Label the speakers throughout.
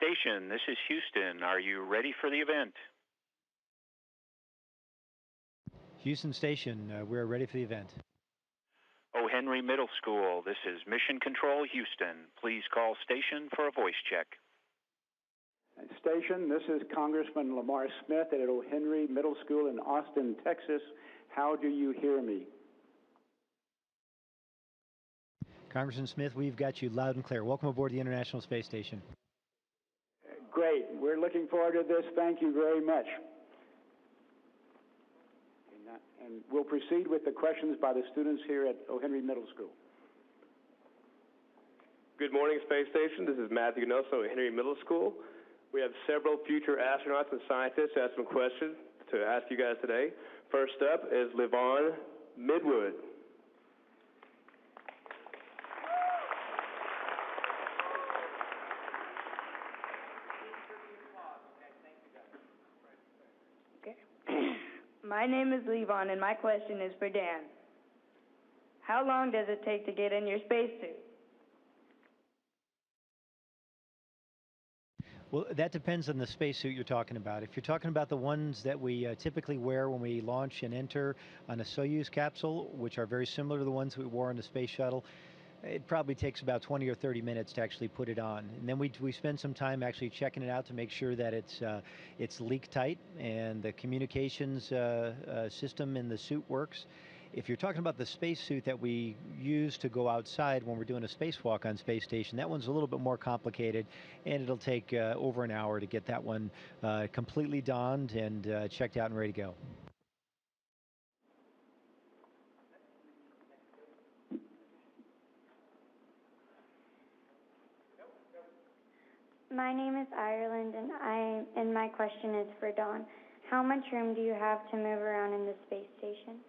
Speaker 1: Station, this is Houston. Are you ready for the event?
Speaker 2: Houston Station, we're ready for the event.
Speaker 1: O. Henry Middle School, this is Mission Control Houston. Please call station for a voice check.
Speaker 3: Station, this is Congressman Lamar Smith at O. Henry Middle School in Austin, Texas. How do you hear me?
Speaker 2: Congressman Smith, we've got you loud and clear. Welcome aboard the International Space Station.
Speaker 3: Great. We're looking forward to this. Thank you very much. And we'll proceed with the questions by the students here at O. Henry Middle School.
Speaker 4: Good morning, Space Station. This is Matthew Nelson at Henry Middle School. We have several future astronauts and scientists who have some questions to ask you guys today. First up is Levon Midwood.
Speaker 5: My name is Levon, and my question is for Dan. How long does it take to get in your spacesuit?
Speaker 2: Well, that depends on the spacesuit you're talking about. If you're talking about the ones that we typically wear when we launch and enter on a Soyuz capsule, which are very similar to the ones we wore on the space shuttle, it probably takes about 20 or 30 minutes to actually put it on. And then we spend some time actually checking it out to make sure that it's leak tight and the communications system in the suit works. If you're talking about the spacesuit that we use to go outside when we're doing a spacewalk on Space Station, that one's a little bit more complicated, and it'll take over an hour to get that one completely donned and checked out and ready to go.
Speaker 6: My name is Ireland, and my question is for Dawn. How much room do you have to move around in the space station?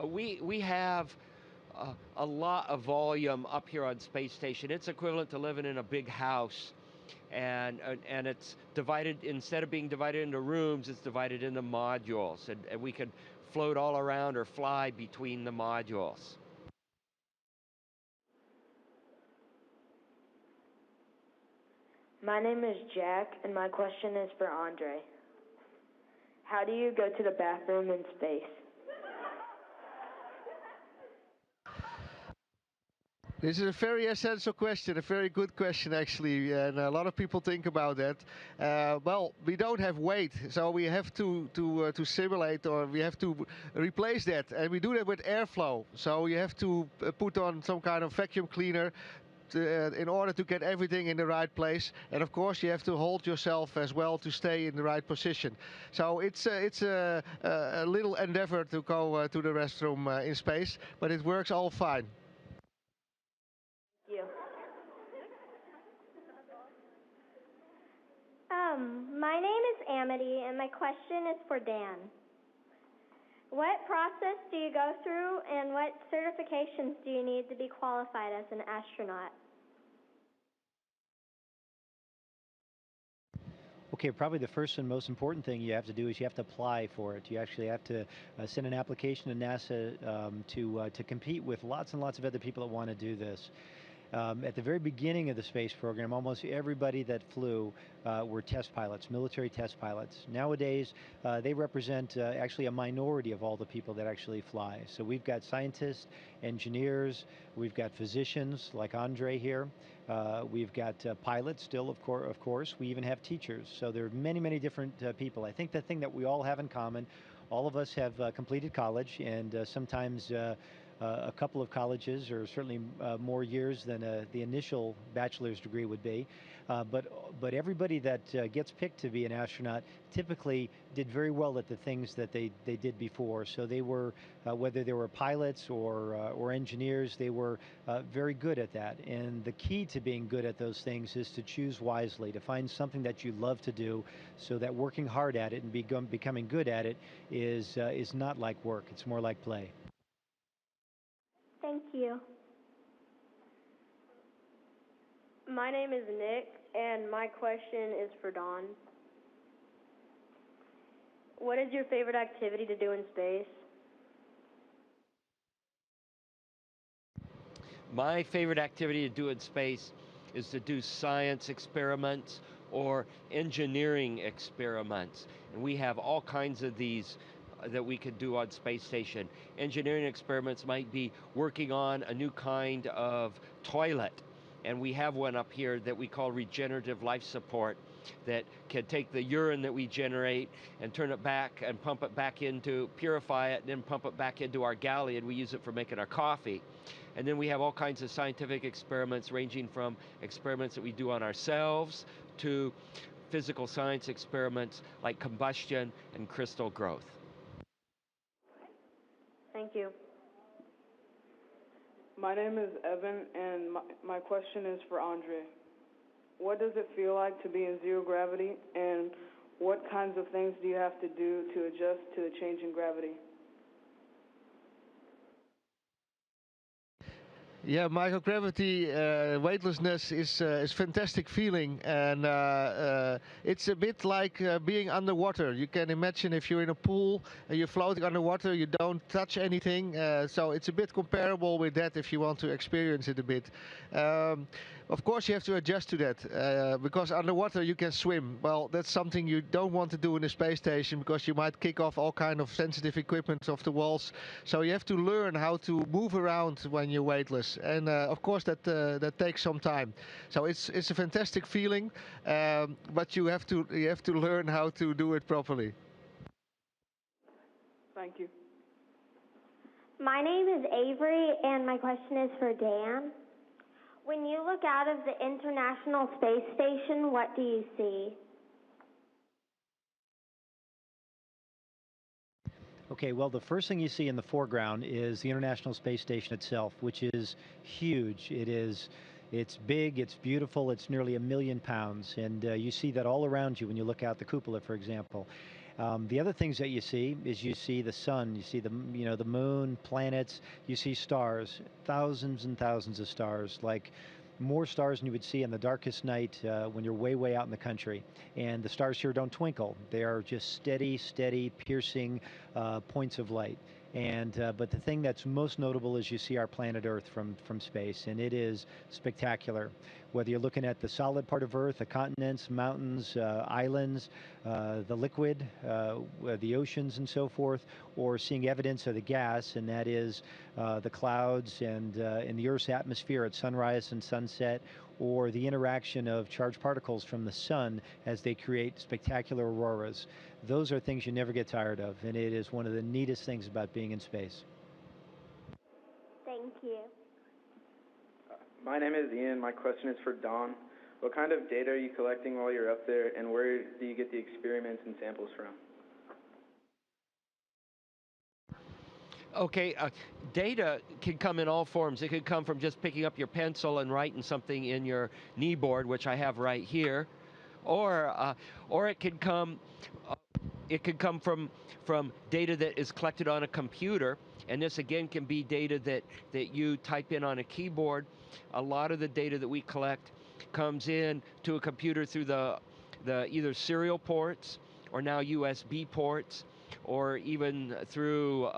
Speaker 7: We have a lot of volume up here on Space Station. It's equivalent to living in a big house, and it's divided, instead of being divided into rooms, it's divided into modules, and we can float all around or fly between the modules.
Speaker 8: My name is Jack, and my question is for Andre. How do you go to the bathroom in space?
Speaker 9: This is a very essential question, a very good question actually, and a lot of people think about that. Well, we don't have weight, so we have to simulate, or we have to replace that, and we do that with airflow. So you have to put on some kind of vacuum cleaner in order to get everything in the right place, and of course you have to hold yourself as well to stay in the right position. So it's a little endeavor to go to the restroom in space, but it works all fine.
Speaker 8: Thank you.
Speaker 10: My name is Amity, and my question is for Dan. What process do you go through, and what certifications do you need to be qualified as an astronaut?
Speaker 2: Okay, probably the first and most important thing you have to do is you have to apply for it. You actually have to send an application to NASA to compete with lots and lots of other people that want to do this. At the very beginning of the space program, almost everybody that flew were test pilots, military test pilots. Nowadays, they represent actually a minority of all the people that actually fly. So we've got scientists, engineers, we've got physicians like Andre here, we've got pilots still, of course. We even have teachers. So there are many, many different people. I think the thing that we all have in common, all of us have completed college, and sometimes a couple of colleges, or certainly more years than the initial bachelor's degree would be. But everybody that gets picked to be an astronaut typically did very well at the things that they did before. So they were, whether they were pilots or engineers, they were very good at that. And the key to being good at those things is to choose wisely, to find something that you love to do, so that working hard at it and becoming good at it is not like work. It's more like play.
Speaker 10: Thank you.
Speaker 8: My name is Nick, and my question is for Dawn. What is your favorite activity to do in space?
Speaker 7: My favorite activity to do in space is to do science experiments or engineering experiments. And we have all kinds of these that we could do on space station. Engineering experiments might be working on a new kind of toilet. And we have one up here that we call regenerative life support that can take the urine that we generate and turn it back and pump it back into, purify it, and then pump it back into our galley, and we use it for making our coffee. And then we have all kinds of scientific experiments, ranging from experiments that we do on ourselves to physical science experiments like combustion and crystal growth.
Speaker 8: Thank you.
Speaker 11: My name is Evan, and my question is for Andre. What does it feel like to be in zero gravity, and what kinds of things do you have to do to adjust to the change in gravity?
Speaker 9: Yeah, microgravity, weightlessness is fantastic feeling, and it's a bit like being underwater. You can imagine if you're in a pool and you're floating underwater, you don't touch anything. So it's a bit comparable with that if you want to experience it a bit. Of course, you have to adjust to that because underwater you can swim. Well, that's something you don't want to do in a space station because you might kick off all kind of sensitive equipment off the walls. So you have to learn how to move around when you're weightless, and of course that takes some time. So it's a fantastic feeling, but you have to learn how to do it properly.
Speaker 11: Thank you.
Speaker 10: My name is Avery, and my question is for Dan. When you look out of the International Space Station, what do you see?
Speaker 2: Okay, well, the first thing you see in the foreground is the International Space Station itself, which is huge. It's big, it's beautiful, it's nearly 1 million pounds, and you see that all around you when you look out the cupola, for example. The other things that you see is you see the sun, you see the moon, planets, you see stars, thousands and thousands of stars, like more stars than you would see on the darkest night when you're way, way out in the country. And the stars here don't twinkle. They are just steady, piercing points of light. And but the thing that's most notable is you see our planet Earth from space, and it is spectacular. Whether you're looking at the solid part of Earth, the continents, mountains, islands, the liquid, the oceans and so forth, or seeing evidence of the gas, and that is the clouds and in the Earth's atmosphere at sunrise and sunset, or the interaction of charged particles from the sun as they create spectacular auroras. Those are things you never get tired of, and it is one of the neatest things about being in space.
Speaker 10: Thank you.
Speaker 12: My name is Ian. My question is for Don. What kind of data are you collecting while you're up there, and where do you get the experiments and samples from?
Speaker 7: Okay, data can come in all forms. It could come from just picking up your pencil and writing something in your knee board, which I have right here, or it could come from data that is collected on a computer, and this again can be data that you type in on a keyboard. A lot of the data that we collect comes in to a computer through the either serial ports or now USB ports, or even through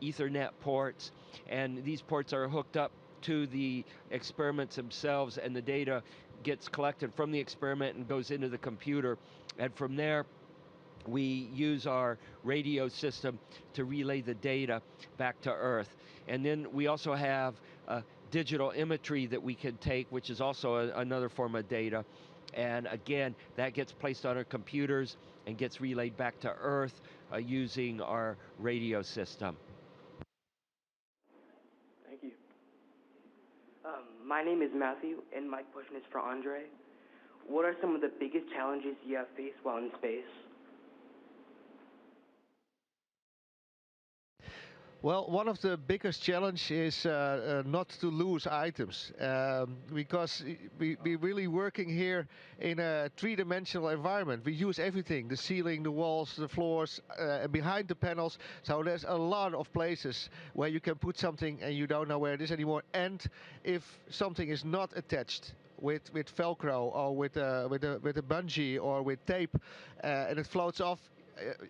Speaker 7: Ethernet ports, and these ports are hooked up to the experiments themselves, and the data gets collected from the experiment and goes into the computer, and from there we use our radio system to relay the data back to Earth. And then we also have digital imagery that we can take, which is also another form of data, and again that gets placed on our computers and gets relayed back to Earth using our radio system.
Speaker 12: Thank you.
Speaker 13: My name is Matthew, and my question is for Andre. What are some of the biggest challenges you have faced while in space?
Speaker 9: Well, one of the biggest challenges is not to lose items, because we're really working here in a three-dimensional environment. We use everything, the ceiling, the walls, the floors, and behind the panels. So there's a lot of places where you can put something and you don't know where it is anymore. And if something is not attached with Velcro or with a bungee or with tape, and it floats off,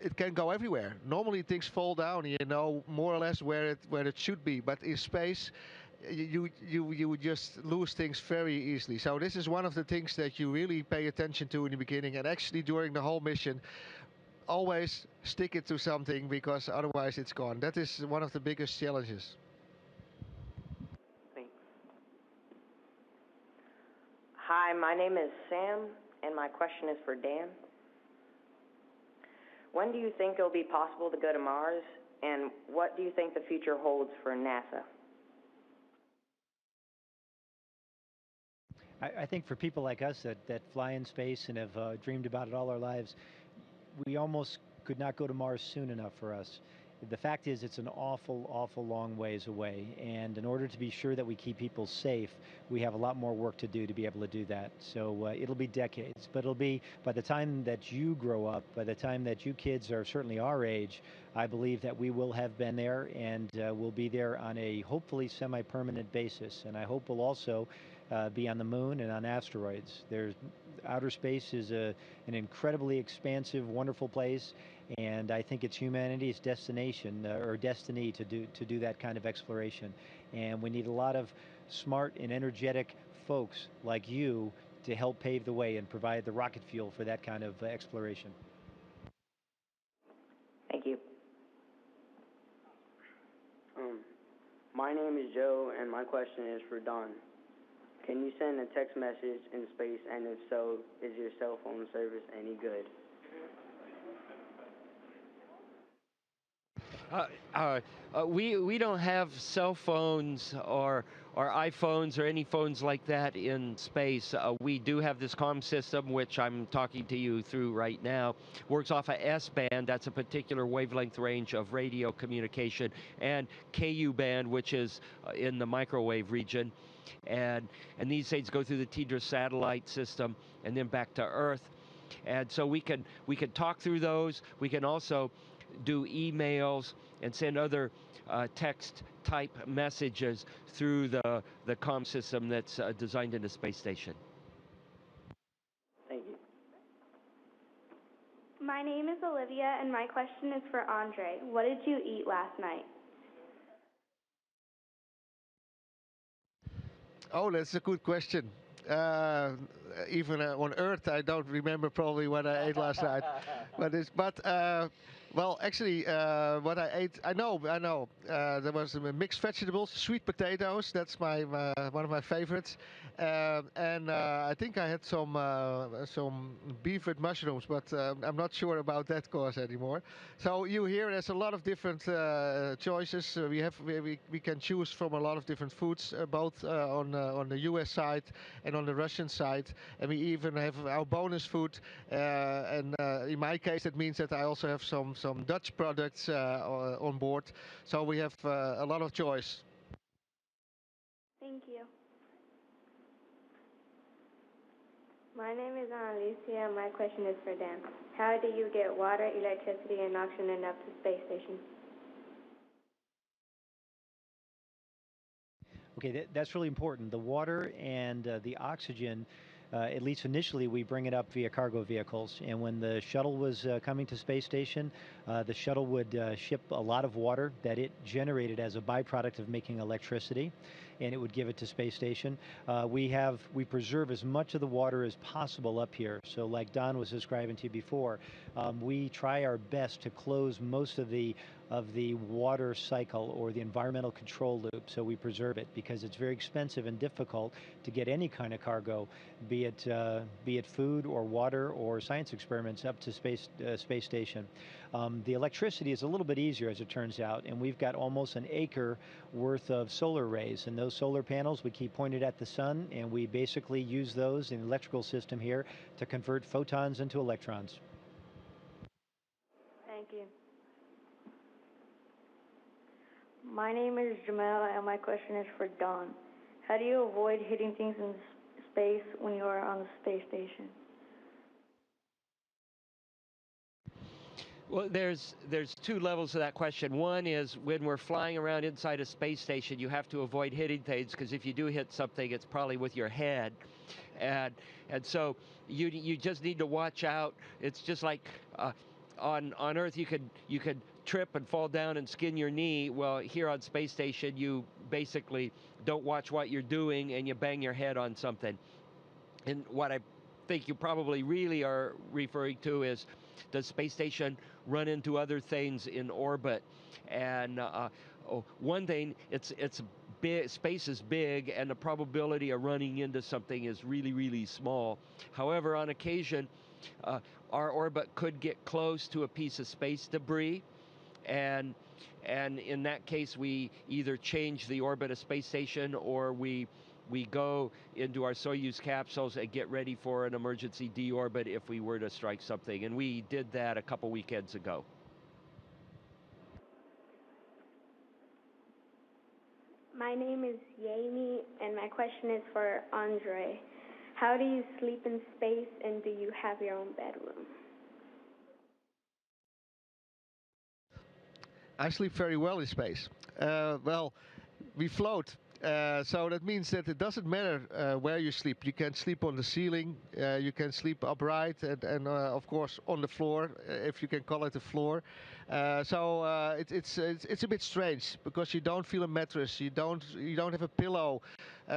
Speaker 9: it can go everywhere. Normally things fall down, you know more or less where it should be, but in space you would just lose things very easily. So this is one of the things that you really pay attention to in the beginning, and actually during the whole mission, always stick it to something, because otherwise it's gone. That is one of the biggest challenges.
Speaker 14: Thanks. Hi, my name is Sam, and my question is for Dan. When do you think it'll be possible to go to Mars, and what do you think the future holds for NASA?
Speaker 2: I think for people like us that fly in space and have dreamed about it all our lives, we almost could not go to Mars soon enough for us. The fact is, it's an awful, awful long ways away, and in order to be sure that we keep people safe, we have a lot more work to do to be able to do that. So it'll be decades, but it'll be, by the time that you grow up, by the time that you kids are certainly our age, I believe that we will have been there, and we'll be there on a hopefully semi-permanent basis. And I hope we'll also be on the moon and on asteroids. Outer space is an incredibly expansive, wonderful place, and I think it's humanity's destination or destiny to do that kind of exploration. And we need a lot of smart and energetic folks like you to help pave the way and provide the rocket fuel for that kind of exploration.
Speaker 14: Thank you.
Speaker 13: My name is Joe, and my question is for Don. Can you send a text message in space, and if so, is your cell phone service any good?
Speaker 7: We don't have cell phones or iPhones or any phones like that in space. We do have this comm system, which I'm talking to you through right now. Works off a S-band, that's a particular wavelength range of radio communication, and Ku band, which is in the microwave region. And these things go through the TDRS satellite system and then back to Earth. And so we can talk through those. We can also do emails and send other text type messages through the comm system that's designed in the space station.
Speaker 13: Thank you.
Speaker 5: My name is Olivia, and my question is for Andre. What did you eat last night?
Speaker 9: Oh, that's a good question. Even on Earth, I don't remember probably what I ate last night. Well, actually, what I ate, I know. There was mixed vegetables, sweet potatoes. That's one of my favorites. And I think I had some beef with mushrooms, but I'm not sure about that course anymore. So you hear there's a lot of different choices. We can choose from a lot of different foods, both on the U.S. side and on the Russian side, and we even have our bonus food. And in my case, that means that I also have some Dutch products on board. So we have a lot of choice.
Speaker 5: Thank you.
Speaker 15: My name is Alicia, and my question is for Dan. How do you get water, electricity, and oxygen up to space station?
Speaker 2: Okay, that's really important. The water and the oxygen, at least initially, we bring it up via cargo vehicles. And when the shuttle was coming to space station, the shuttle would ship a lot of water that it generated as a byproduct of making electricity, and it would give it to space station. We preserve as much of the water as possible up here. So like Don was describing to you before, we try our best to close most of the water cycle or the environmental control loop, so we preserve it, because it's very expensive and difficult to get any kind of cargo, be it food or water or science experiments, up to space station. The electricity is a little bit easier, as it turns out, and we've got almost an acre worth of solar arrays, and those solar panels we keep pointed at the sun, and we basically use those in the electrical system here to convert photons into electrons.
Speaker 15: Thank you. My name is Jamel, and my question is for Don. How do you avoid hitting things in space when you are on the space station?
Speaker 7: Well, there's two levels of that question. One is when we're flying around inside a space station, you have to avoid hitting things, because if you do hit something, it's probably with your head, and so you just need to watch out. It's just like on Earth, you could trip and fall down and skin your knee. Well, here on space station, you basically don't watch what you're doing and you bang your head on something. And what I think you probably really are referring to is, does space station run into other things in orbit? And one thing, it's big, space is big, and the probability of running into something is really, really small. However, on occasion, our orbit could get close to a piece of space debris, and in that case, we either change the orbit of space station, or we go into our Soyuz capsules and get ready for an emergency deorbit if we were to strike something. And we did that a couple weekends ago.
Speaker 10: My name is Yami, and my question is for Andre. How do you sleep in space, and do you have your own bedroom?
Speaker 9: I sleep very well in space. Well, we float. So that means that it doesn't matter where you sleep. You can sleep on the ceiling, you can sleep upright, and of course on the floor, if you can call it a floor. So it's a bit strange because you don't feel a mattress, you don't have a pillow.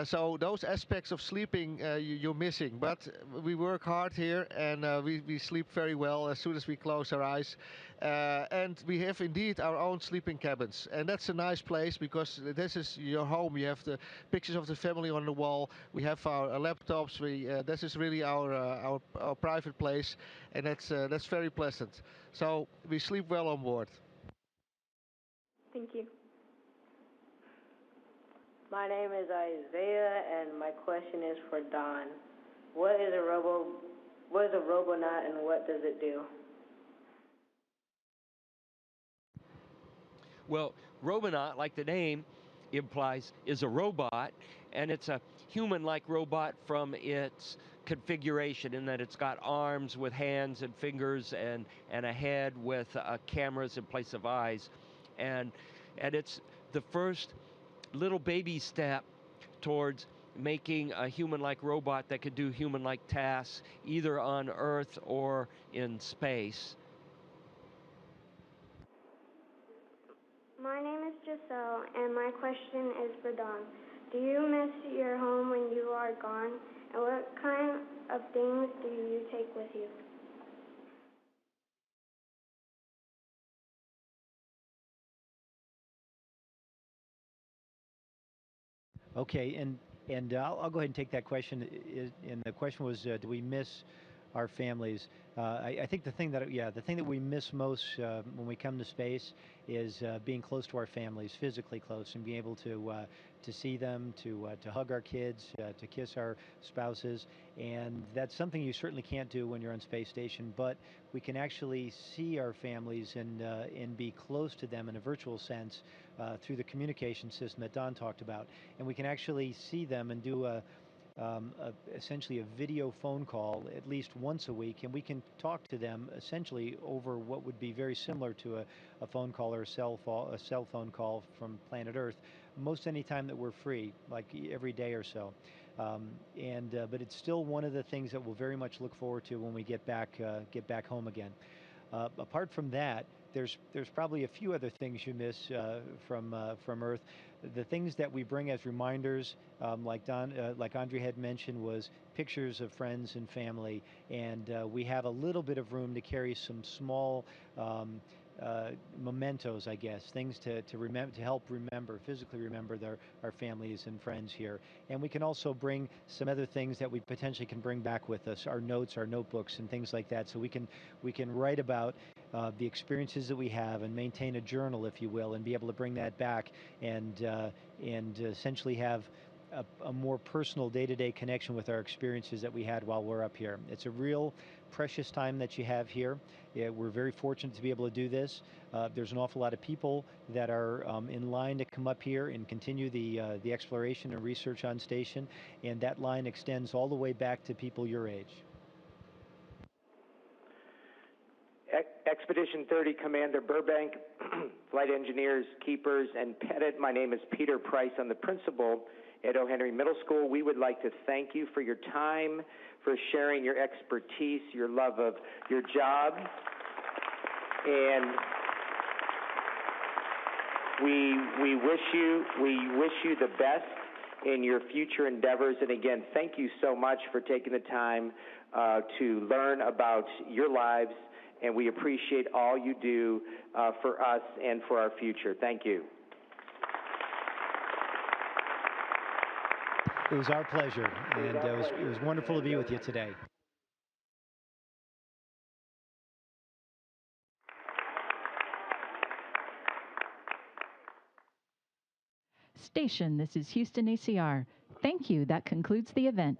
Speaker 9: So those aspects of sleeping you're missing. But we work hard here, and we sleep very well as soon as we close our eyes. And we have indeed our own sleeping cabins, and that's a nice place because this is your home. You have the pictures of the family on the wall. We have our laptops. This is really our private place, and that's very pleasant. So we sleep well on board.
Speaker 10: Thank you.
Speaker 16: My name is Isaiah, and my question is for Don. What is a robonaut, and what does it do?
Speaker 7: Well, robonaut, like the name implies, is a robot, and it's a human-like robot from its configuration, in that it's got arms with hands and fingers, and a head with cameras in place of eyes, and it's the first little baby step towards making a human-like robot that could do human-like tasks either on Earth or in space.
Speaker 10: My name is Giselle, and my question is for Don. Do you miss your home when you are gone, and what kind of things do you take with you?
Speaker 2: Okay, and I'll go ahead and take that question. And the question was, do we miss our families? I think the thing that we miss most when we come to space is being close to our families, physically close, and being able to see them, to hug our kids, to kiss our spouses, and that's something you certainly can't do when you're on space station. But we can actually see our families and be close to them in a virtual sense through the communication system that Don talked about, and we can actually see them and do essentially a video phone call at least once a week, and we can talk to them essentially over what would be very similar to a phone call or a cell phone call from planet Earth most any time that we're free, like every day or so. But it's still one of the things that we'll very much look forward to when we get back home again. Apart from that, there's probably a few other things you miss from Earth. The things that we bring as reminders, like Andre had mentioned, was pictures of friends and family, and we have a little bit of room to carry some small mementos, I guess, things to help physically remember our families and friends here. And we can also bring some other things that we potentially can bring back with us, our notes, our notebooks, and things like that. So we can write about the experiences that we have and maintain a journal, if you will, and be able to bring that back and essentially have a more personal day-to-day connection with our experiences that we had while we're up here. It's a real precious time that you have here. We're very fortunate to be able to do this. There's an awful lot of people that are in line to come up here and continue the exploration and research on station, and that line extends all the way back to people your age.
Speaker 17: Expedition 30 Commander Burbank, flight engineers, keepers, and Pettit. My name is Peter Price. I'm the principal at O. Henry Middle School. We would like to thank you for your time, for sharing your expertise, your love of your job. And We wish you the best in your future endeavors. And again, thank you so much for taking the time to learn about your lives, and we appreciate all you do for us and for our future. Thank you.
Speaker 2: It was our pleasure, and it was wonderful to be with you today.
Speaker 18: Station, this is Houston ACR. Thank you. That concludes the event.